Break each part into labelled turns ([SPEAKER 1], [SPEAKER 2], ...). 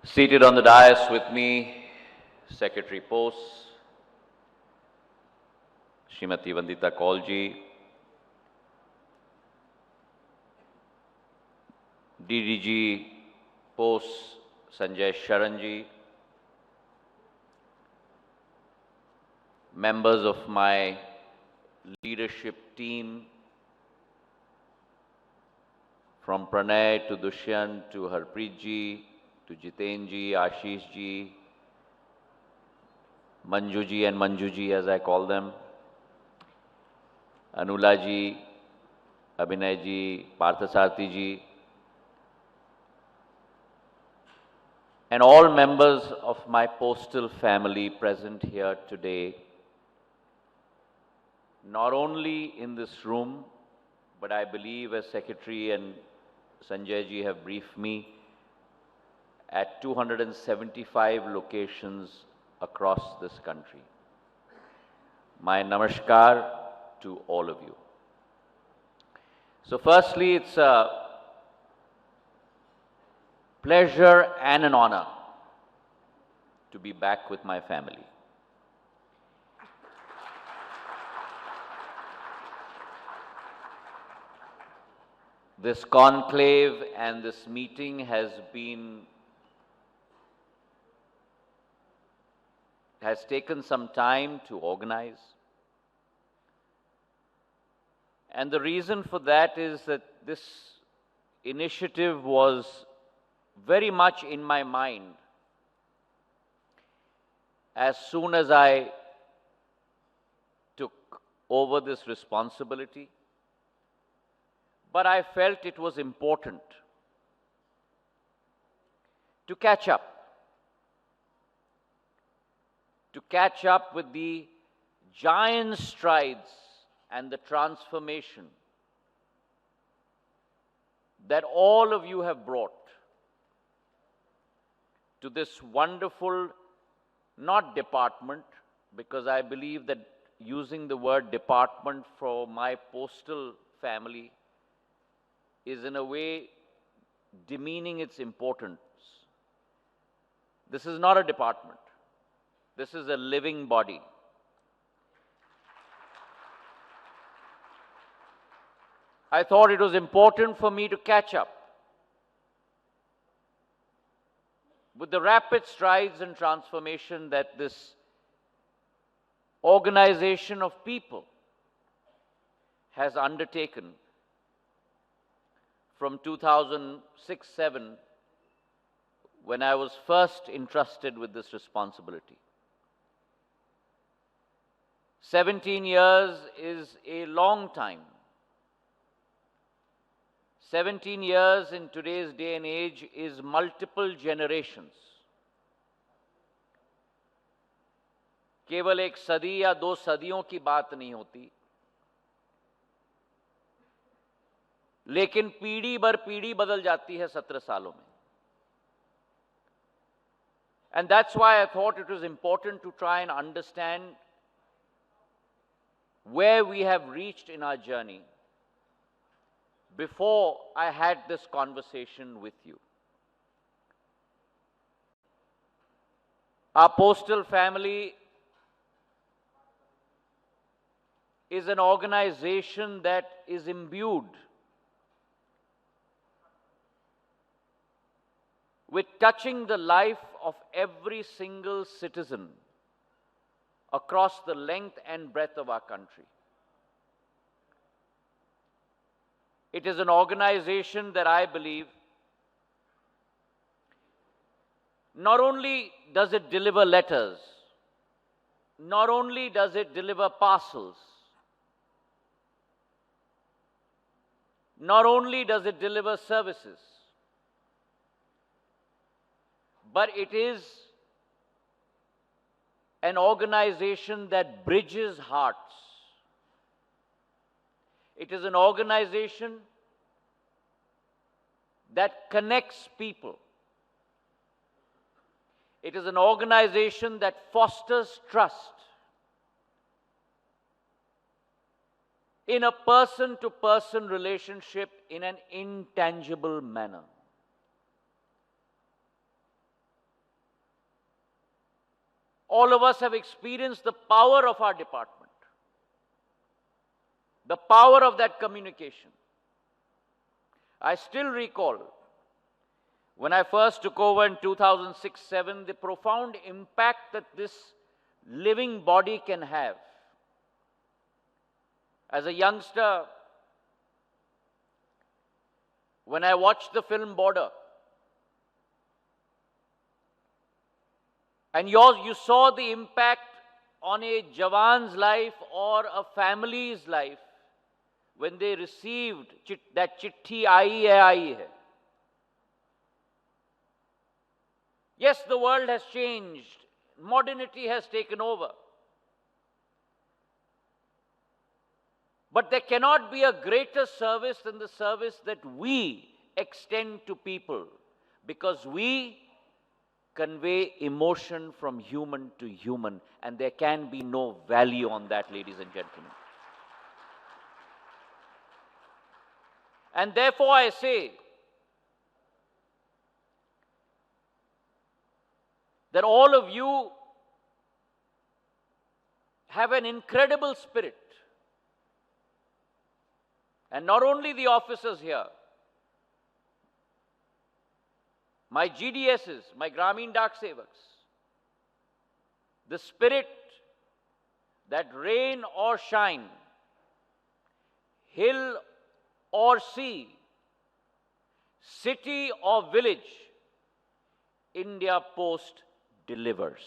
[SPEAKER 1] Seated on the dais with me, Secretary Post, Srimati Vandita Kaulji, DDG Post Sanjay Sharanji, members of my leadership team, from Pranay to Dushyant to Harpreet ji, to Jiten ji, Ashish ji, Manju ji and Manju ji as I call them, Anula ji, Abhinay ji, Parthasarthi ji, and all members of my postal family present here today, not only in this room, but I believe as Secretary and Sanjay ji have briefed me, at 275 locations across this country. My namaskar to all of you. So firstly, it's a pleasure and an honor to be back with my family. This conclave and this meeting has taken some time to organize. And the reason for that is that this initiative was very much in my mind as soon as I took over this responsibility. But I felt it was important to catch up with the giant strides and the transformation that all of you have brought to this wonderful, not department, because I believe that using the word department for my postal family is in a way demeaning its importance. This is not a department. This is a living body. I thought it was important for me to catch up with the rapid strides and transformation that this organization of people has undertaken from 2006-07, when I was first entrusted with this responsibility. 17 years is a long time. 17 years in today's day and age is multiple generations. केवल एक सदी या दो सदियों की बात नहीं होती, लेकिन पीढ़ी भर पीढ़ी बदल जाती है 17 सालों में. And that's why I thought it was important to try and understand where we have reached in our journey before I had this conversation with you. Our postal family is an organization that is imbued with touching the life of every single citizen across the length and breadth of our country. It is an organization that I believe not only does it deliver letters, not only does it deliver parcels, not only does it deliver services, but it is an organization that bridges hearts. It is an organization that connects people. It is an organization that fosters trust in a person-to-person relationship, in an intangible manner. All of us have experienced the power of our department, the power of that communication. I still recall when I first took over in 2006-07, the profound impact that this living body can have. As a youngster, when I watched the film Border, and you saw the impact on a Jawan's life or a family's life when they received that chitti aayi hai. Yes, the world has changed. Modernity has taken over. But there cannot be a greater service than the service that we extend to people, because we convey emotion from human to human, and there can be no value on that, ladies and gentlemen. And therefore I say that all of you have an incredible spirit. And not only the officers here, my GDSs, my Grameen Dak Sevaks, the spirit that rain or shine, hill or sea, city or village, India Post delivers.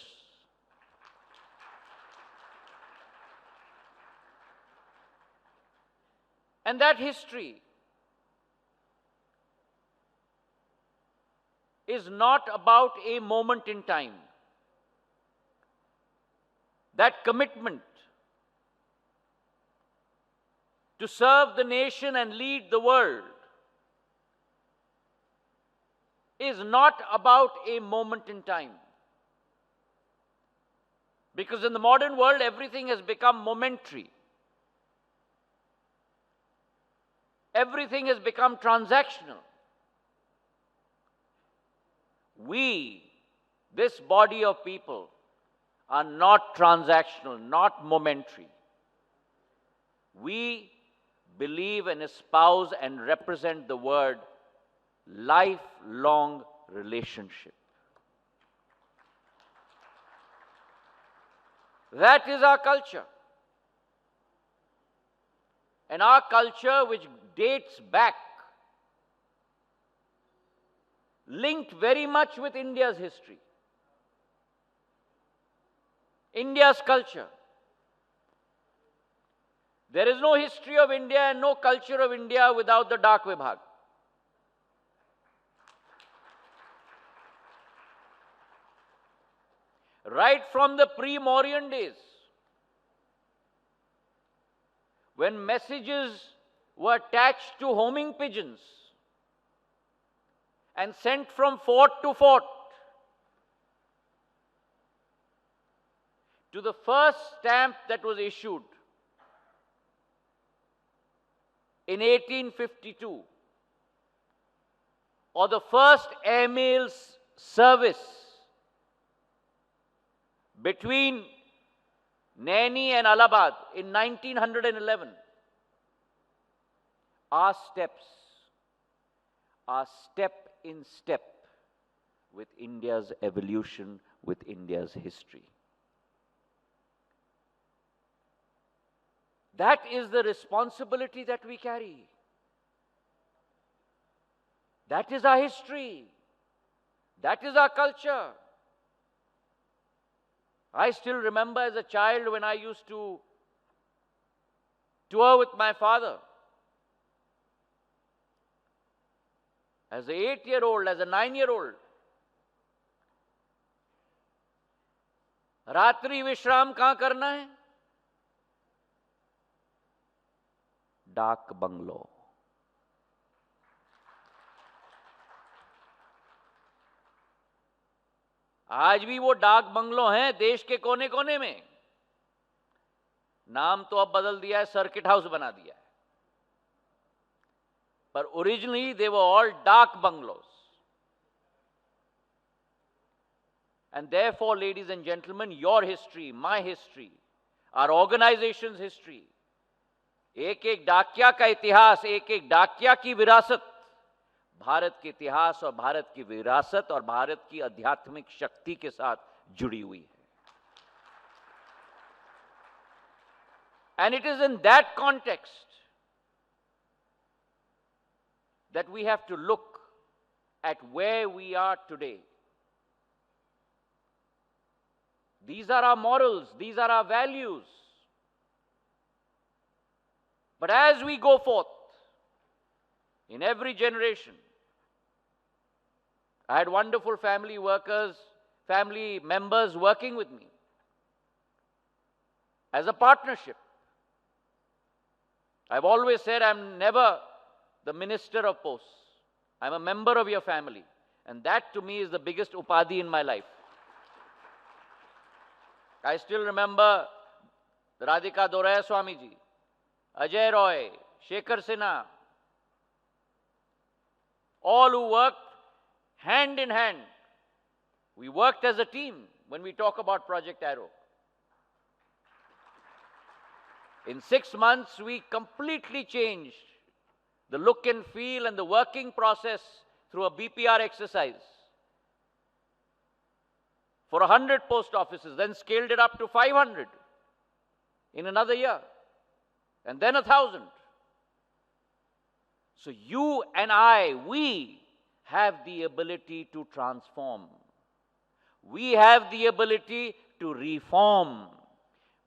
[SPEAKER 1] And that history is not about a moment in time. That commitment to serve the nation and lead the world is not about a moment in time. Because in the modern world, everything has become momentary. Everything has become transactional. We, this body of people, are not transactional, not momentary. We believe and espouse and represent the word lifelong relationship. That is our culture. And our culture, which dates back, linked very much with India's history, India's culture. There is no history of India and no culture of India without the Dak Vibhag. Right from the pre-Mauryan days, when messages were attached to homing pigeons and sent from fort to fort, to the first stamp that was issued in 1852, or the first airmail service between Naini and Allahabad in 1911, our steps are step in step with India's evolution, with India's history. That is the responsibility that we carry. That is our history. That is our culture. I still remember as a child when I used to tour with my father. As an 8-year-old, as a 9-year-old. रात्रि विश्राम कहाँ करना है? डाक bungalow. आज भी वो डाक बंगलो हैं देश के कोने कोने में. नाम तो अब बदल दिया है, सर्किट हाउस बना दिया है. पर ओरिजिनली दे वर ऑल डाक bungalows. And therefore, ladies and gentlemen, your history, my history, our organization's history, एक एक डाकिया का इतिहास, एक एक डाकिया की विरासत, भारत के इतिहास और भारत की विरासत और भारत की आध्यात्मिक शक्ति के साथ जुड़ी हुई है. And it is in that context that we have to look at where we are today. These are our morals, these are our values. But as we go forth, in every generation, I had wonderful family workers, family members working with me as a partnership. I've always said I'm never the minister of posts. I'm a member of your family. And that to me is the biggest upadhi in my life. I still remember Radhika Doraya Swamiji, Ajay Roy, Shekhar Sinha, all who worked hand in hand. We worked as a team when we talk about Project Arrow. In 6 months, we completely changed the look and feel and the working process through a BPR exercise for 100 post offices, then scaled it up to 500 in another year, and then 1,000. So you and I, we have the ability to transform. We have the ability to reform.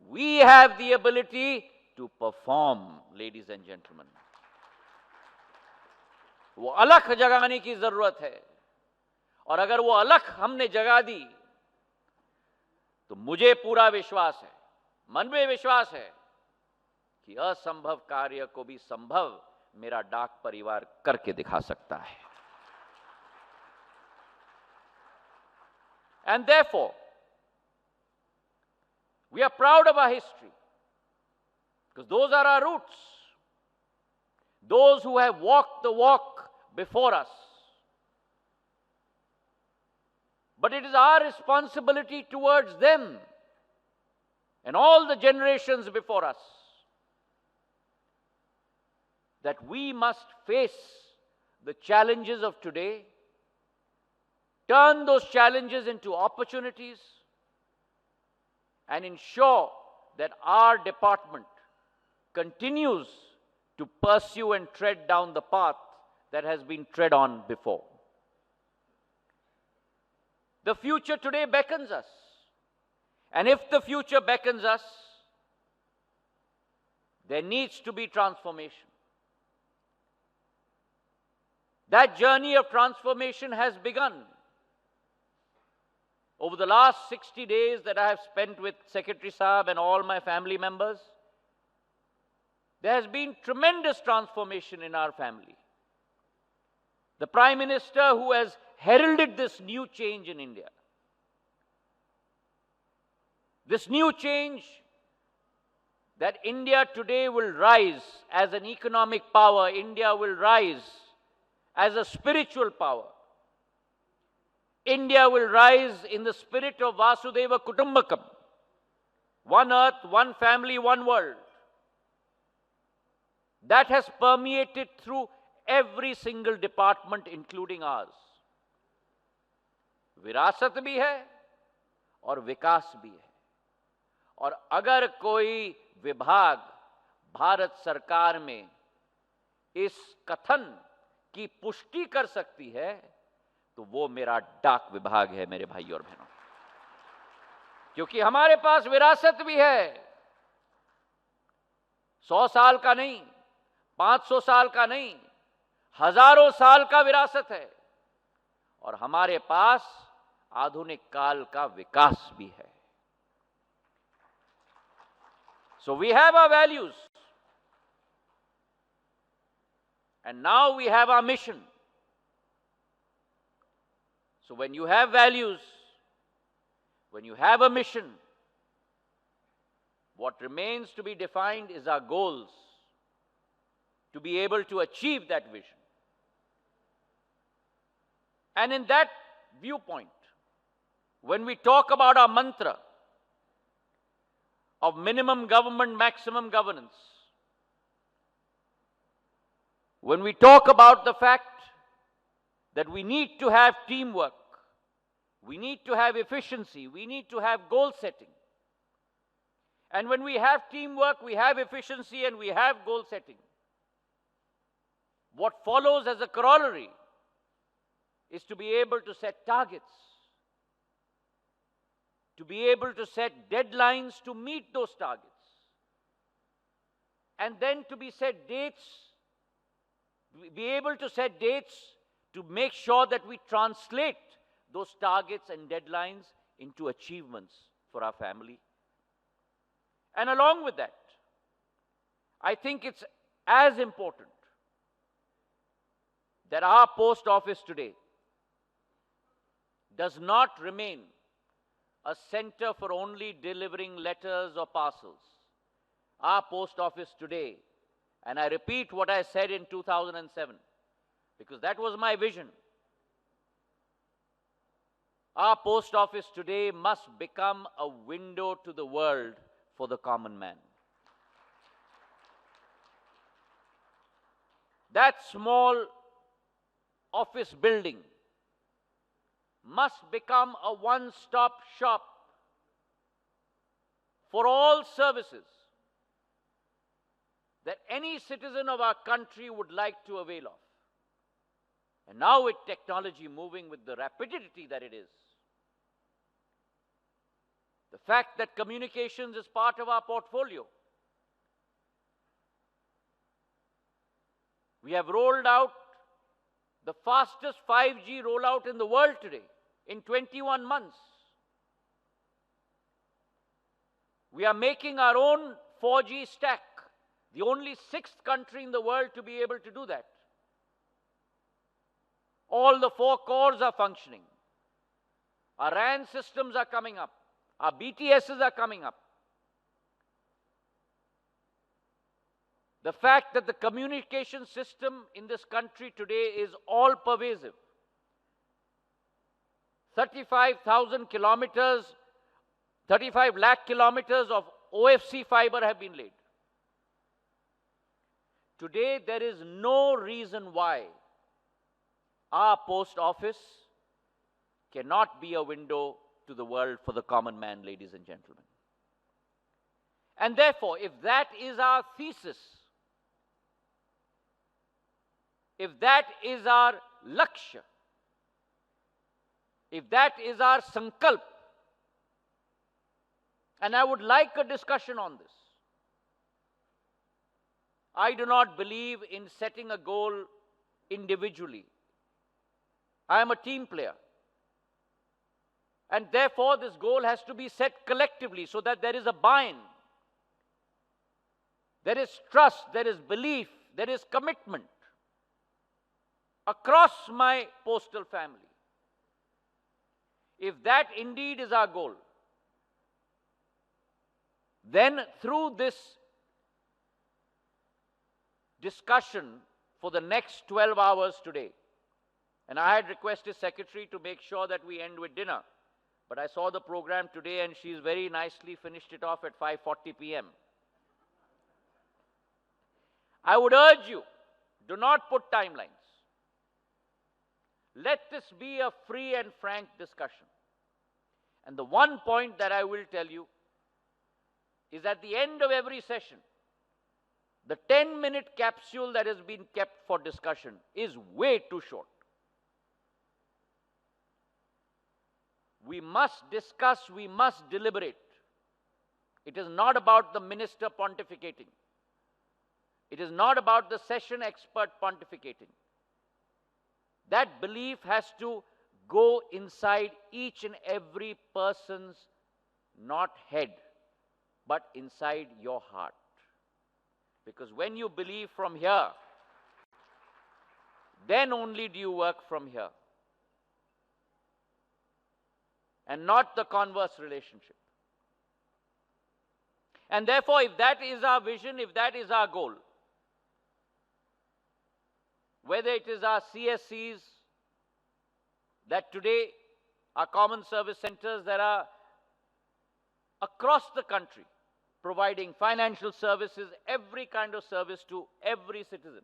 [SPEAKER 1] We have the ability to perform, ladies and gentlemen. वो अलख जगाने की जरूरत है, और अगर वो अलख हमने जगा दी तो मुझे पूरा विश्वास है, मन में विश्वास है कि असंभव कार्य को भी संभव मेरा डाक परिवार करके दिखा सकता है. And therefore, we are proud of our history because those are our roots. Those who have walked the walk before us. But it is our responsibility towards them and all the generations before us that we must face the challenges of today, turn those challenges into opportunities, and ensure that our department continues to pursue and tread down the path that has been tread on before. The future today beckons us. And if the future beckons us, there needs to be transformation. That journey of transformation has begun. Over the last 60 days that I have spent with Secretary Saab and all my family members, there has been tremendous transformation in our family. The Prime Minister who has heralded this new change in India. This new change that India today will rise as an economic power, India will rise as a spiritual power. India will rise in the spirit of Vasudeva Kutumbakam. One earth, one family, one world. That has permeated through every single department, including ours. विरासत भी है और विकास भी है. और अगर कोई विभाग भारत सरकार में इस कथन की पुष्टि कर सकती है तो वो मेरा डाक विभाग है, मेरे भाइयों और बहनों. क्योंकि हमारे पास विरासत भी है. 100 साल का नहीं, 500 साल का नहीं, हजारों साल का विरासत है. और हमारे पास आधुनिक काल का विकास भी है. So we have our values. And now we have our mission. So when you have values, when you have a mission, what remains to be defined is our goals to be able to achieve that vision. And in that viewpoint, when we talk about our mantra of minimum government, maximum governance, when we talk about the fact that we need to have teamwork, we need to have efficiency, we need to have goal setting. And when we have teamwork, we have efficiency, and we have goal setting. What follows as a corollary is to be able to set targets, to be able to set deadlines to meet those targets, and then to be able to set dates to make sure that we translate those targets and deadlines into achievements for our family. And along with that, I think it's as important that our post office today does not remain a center for only delivering letters or parcels. Our post office today, and I repeat what I said in 2007, because that was my vision. Our post office today must become a window to the world for the common man. That small office building must become a one-stop shop for all services that any citizen of our country would like to avail of. And now with technology moving with the rapidity that it is, the fact that communications is part of our portfolio, we have rolled out the fastest 5G rollout in the world today in 21 months. We are making our own 4G stack, the only sixth country in the world to be able to do that. All the 4 cores are functioning. Our RAN systems are coming up. Our BTSs are coming up. The fact that the communication system in this country today is all pervasive. 35,000 kilometers, 35 lakh kilometers of OFC fiber have been laid. Today, there is no reason why our post office cannot be a window to the world for the common man, ladies and gentlemen. And therefore, if that is our thesis, if that is our lakshya, if that is our sankalp, and I would like a discussion on this. I do not believe in setting a goal individually. I am a team player. And therefore, this goal has to be set collectively so that there is a buy-in. There is trust, there is belief, there is commitment across my postal family. If that indeed is our goal, then through this discussion for the next 12 hours today, and I had requested Secretary to make sure that we end with dinner, but I saw the program today and she's very nicely finished it off at 5:40 p.m. I would urge you, do not put timelines. Let this be a free and frank discussion. And the one point that I will tell you is at the end of every session, the 10-minute capsule that has been kept for discussion is way too short. We must discuss, we must deliberate. It is not about the minister pontificating. It is not about the session expert pontificating. That belief has to go inside each and every person's, not head, but inside your heart. Because when you believe from here, then only do you work from here. And not the converse relationship. And therefore, if that is our vision, if that is our goal, whether it is our CSCs that today our common service centers that are across the country, providing financial services, every kind of service to every citizen.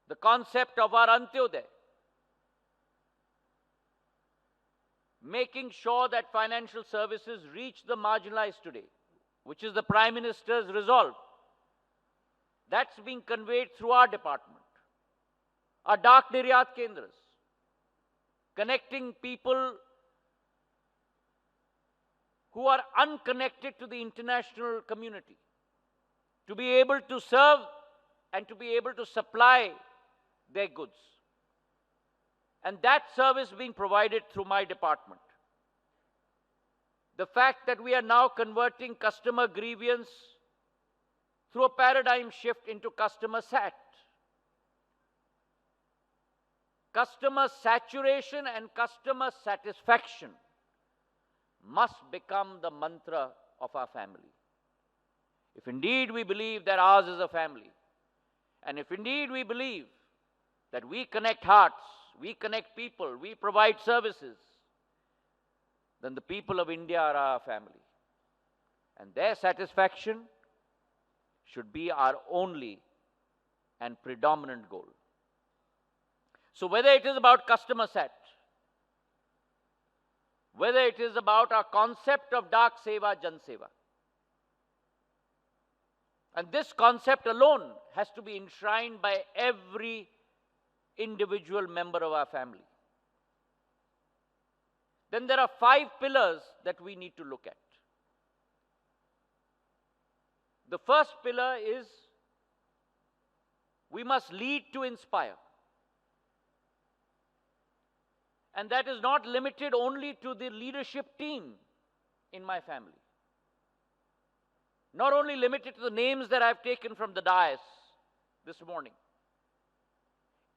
[SPEAKER 1] The concept of our Antyodaya, making sure that financial services reach the marginalized today, which is the Prime Minister's resolve. That's being conveyed through our department. Our Dak Niryat Kendras, connecting people who are unconnected to the international community, to be able to serve and to be able to supply their goods. And that service being provided through my department. The fact that we are now converting customer grievance through a paradigm shift into customer sat. Customer saturation and customer satisfaction must become the mantra of our family. If indeed we believe that ours is a family, and if indeed we believe that we connect hearts, we connect people, we provide services, then the people of India are our family. And their satisfaction should be our only and predominant goal. So whether it is about customer sat, whether it is about our concept of Dak Seva, Jan Seva, and this concept alone has to be enshrined by every individual member of our family. Then there are 5 pillars that we need to look at. The first pillar is we must lead to inspire. And that is not limited only to the leadership team in my family. Not only limited to the names that I've taken from the dais this morning.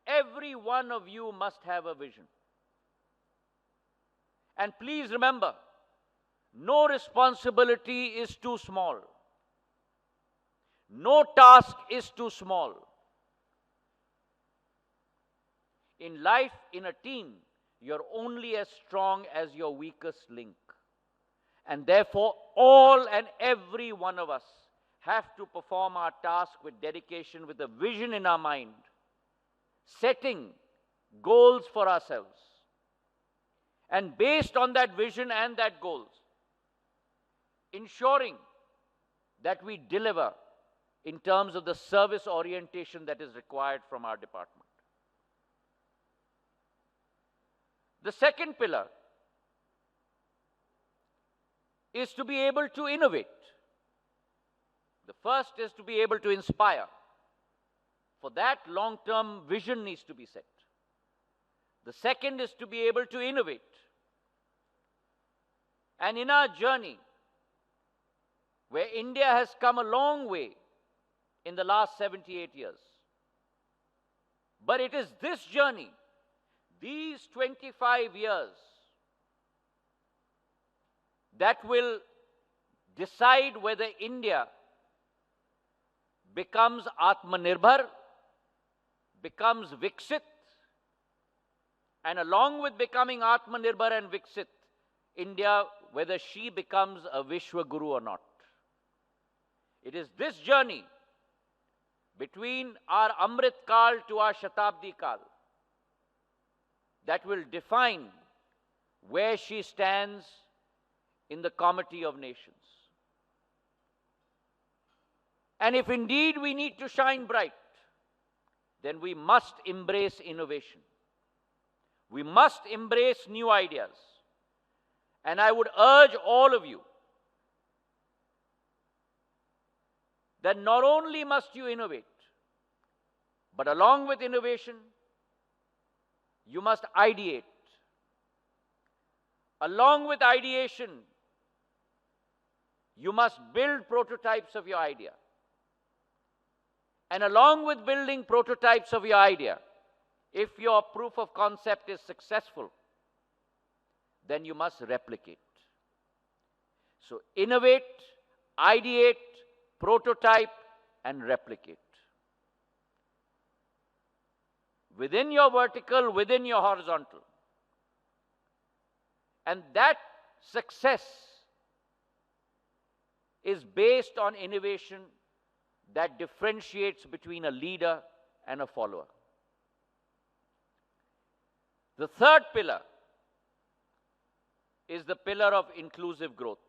[SPEAKER 1] Every one of you must have a vision. And please remember, no responsibility is too small. No task is too small. In life, in a team, you're only as strong as your weakest link. And therefore, all and every one of us have to perform our task with dedication, with a vision in our mind, setting goals for ourselves. And based on that vision and that goals, ensuring that we deliver in terms of the service orientation that is required from our department. The second pillar is to be able to innovate. The first is to be able to inspire. For that, long-term vision needs to be set. The second is to be able to innovate. And in our journey, where India has come a long way in the last 78 years, but it is this journey, these 25 years, that will decide whether India becomes Atmanirbhar, becomes Viksit, and along with becoming Atmanirbhar and Viksit, India, whether she becomes a Vishwa Guru or not. It is this journey between our Amrit Kal to our Shatabdi Kal that will define where she stands in the comity of nations. And if indeed we need to shine bright, then we must embrace innovation. We must embrace new ideas. And I would urge all of you that not only must you innovate, but along with innovation, you must ideate. Along with ideation, you must build prototypes of your idea. And along with building prototypes of your idea, if your proof of concept is successful, then you must replicate. So innovate, ideate, prototype, and replicate. Within your vertical, within your horizontal, And that success is based on innovation that differentiates between a leader and a follower. The third pillar is the pillar of inclusive growth.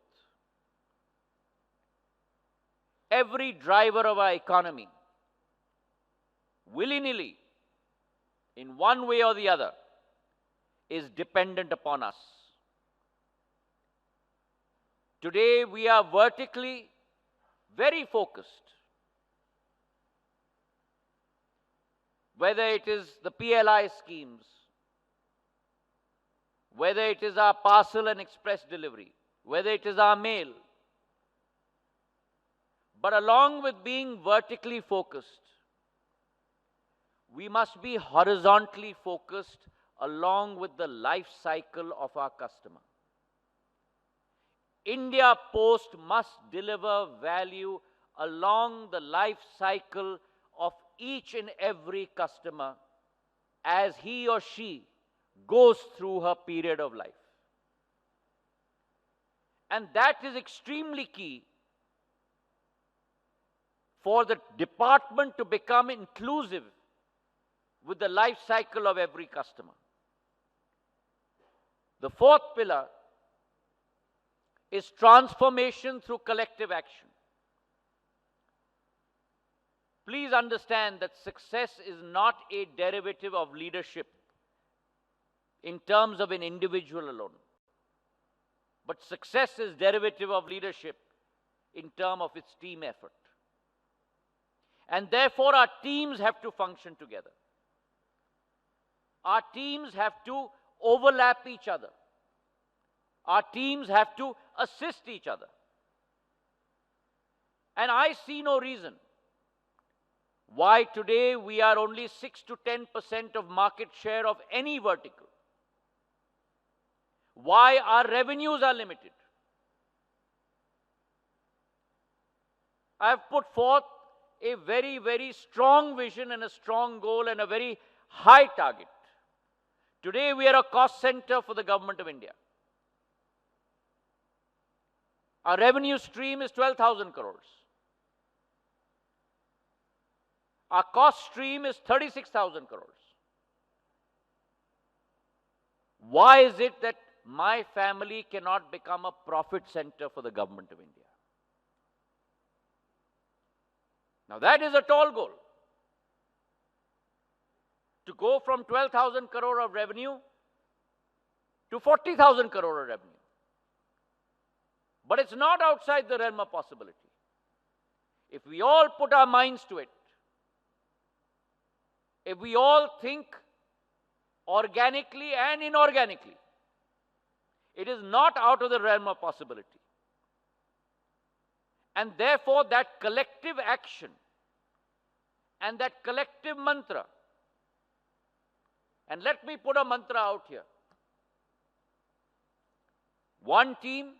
[SPEAKER 1] Every driver of our economy, willy-nilly, in one way or the other, is dependent upon us. Today, we are vertically very focused. Whether it is the PLI schemes, whether it is our parcel and express delivery, whether it is our mail. But along with being vertically focused, we must be horizontally focused along with the life cycle of our customer. India Post must deliver value along the life cycle of each and every customer as he or she goes through her period of life. And that is extremely key for the department to become inclusive with the life cycle of every customer. The fourth pillar is transformation through collective action. Please understand that success is not a derivative of leadership in terms of an individual alone. But success is derivative of leadership in terms of its team effort. And therefore, our teams have to function together. Our teams have to overlap each other. Our teams have to assist each other. And I see no reason why today we are only 6 to 10% of market share of any vertical. Why our revenues are limited. I have put forth a very, very strong vision and a strong goal and a very high target. Today we are a cost center for the Government of India. Our revenue stream is 12,000 crores. Our cost stream is 36,000 crores. Why is it that my family cannot become a profit center for the Government of India? Now that is a tall goal. To go from 12,000 crore of revenue to 40,000 crore of revenue. But it's not outside the realm of possibility. If we all put our minds to it, if we all think organically and inorganically, it is not out of the realm of possibility. And therefore, that collective action and that collective mantra, and let me put a mantra out here. One team,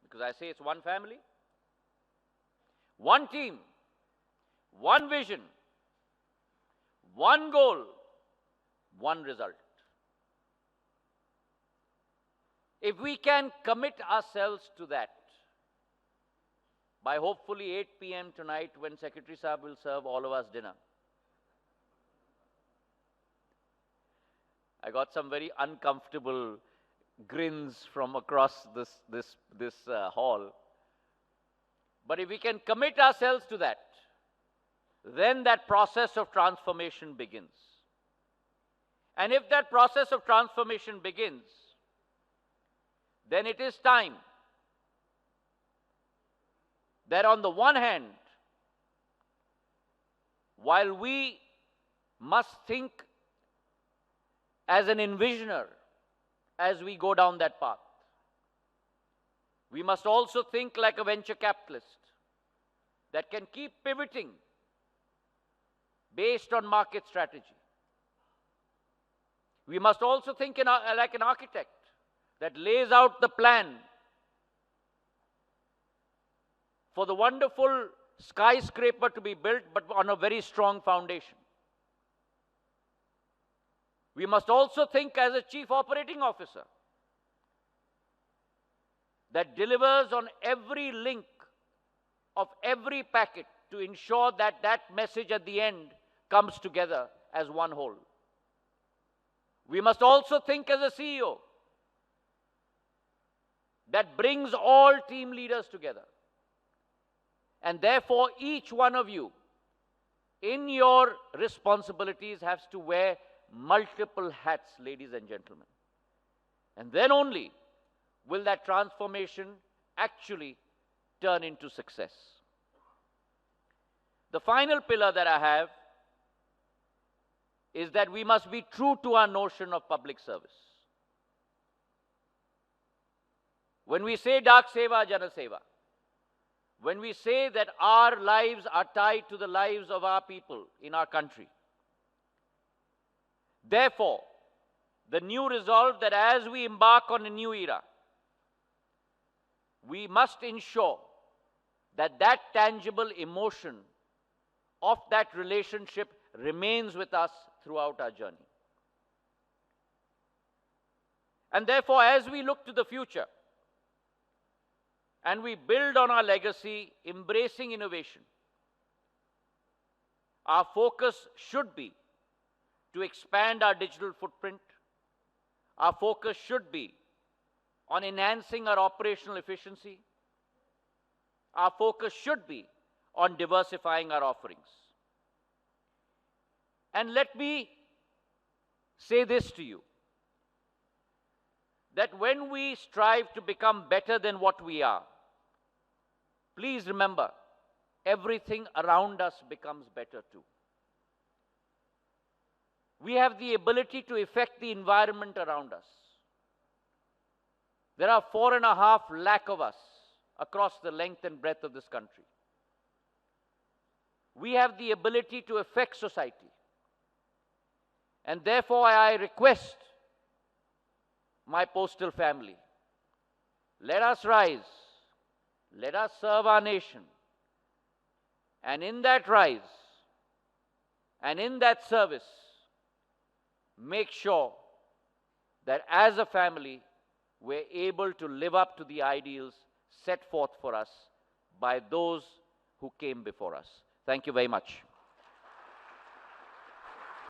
[SPEAKER 1] because I say it's one family. One team, one vision, one goal, one result. If we can commit ourselves to that, by hopefully 8 p.m. tonight when Secretary Saab will serve all of us dinner, I got some very uncomfortable grins from across this hall. But if we can commit ourselves to that, then that process of transformation begins. And if that process of transformation begins, then it is time that on the one hand, while we must think as an envisioner as we go down that path, we must also think like a venture capitalist that can keep pivoting based on market strategy. We must also think like an architect that lays out the plan for the wonderful skyscraper to be built, but on a very strong foundation. We must also think as a chief operating officer that delivers on every link of every packet to ensure that that message at the end comes together as one whole. We must also think as a CEO that brings all team leaders together. And therefore, each one of you in your responsibilities has to wear multiple hats, ladies and gentlemen. And then only will that transformation actually turn into success. The final pillar that I have is that we must be true to our notion of public service. When we say Dak Seva, Jana Seva, when we say that our lives are tied to the lives of our people in our country, therefore, the new resolve that as we embark on a new era, we must ensure that that tangible emotion of that relationship remains with us throughout our journey. And therefore, as we look to the future and we build on our legacy, embracing innovation, our focus should be to expand our digital footprint. Our focus should be on enhancing our operational efficiency. Our focus should be on diversifying our offerings. And let me say this to you, that when we strive to become better than what we are, please remember, everything around us becomes better too. We have the ability to affect the environment around us. There are 4.5 lakh of us across the length and breadth of this country. We have the ability to affect society. And therefore, I request my postal family, let us rise, let us serve our nation. And in that rise, and in that service, make sure that as a family, we're able to live up to the ideals set forth for us by those who came before us. Thank you very much.